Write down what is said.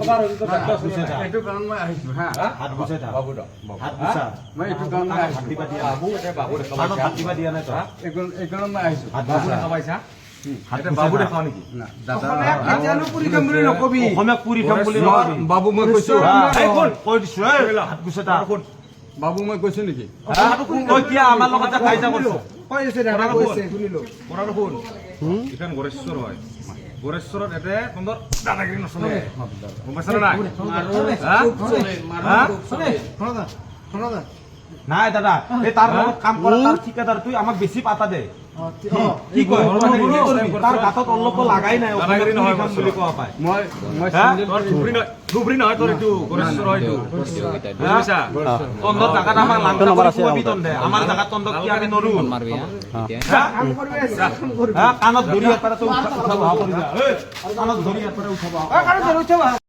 এইটো কাৰণ মই আহিছো হা হাত গুছে যা বাবু হাত গুছা মই এইটো কাৰণ মই আহিছো হাত দিবা দিয়া বাবু এটা বাবু দেখা কাণত হাত দিবা দিয়া নাই তো এই কাৰণ মই আহিছো হাত বাবু গুছা দেখা পাইছা হাত বাবু গুছা দেখাও নেকি না দাদা পুৰি খাম বুলি নকবি অসমীয়া পুৰি খাম বুলি নকবি বাবু মই কৈছো এই কোন কৈ দিছো এই হাত গুছে তা বাবু মই কৈছো নেকি তই কিয়া আমাৰ লগত কাইজা কৰিছ কৈ আছে দাদা কৈছে শুনিলো পঢ়াটো শুন এইখন গৰেশ্বৰ হয় গৰেশ্বৰত এতে তন্দৰ দাদাগিৰি নচলে গম পাইছা নাই নাই দাদা এই তাৰ লগত কাম কৰা তাৰ ঠিকাদাৰ তুই আমাক বেছি পাতা দে কি কয় তাৰ গাতত অলপ লাগাই নাই দাদাগিৰি নহয় বুলি কোৱা পায় মই ধুবুৰী নহয় তোৰ এইটো গৰেশ্বৰ হয় এইটো বুজিছা তন্দৰ জাগাত আমাক লাংকা কৰি খুৱাবি তন্দে আমাৰ জাগাত তন্দক কি আমি নৰু কাণত ধৰি এটা উঠাব কৰি যা কাণত ধৰি এটা উঠাব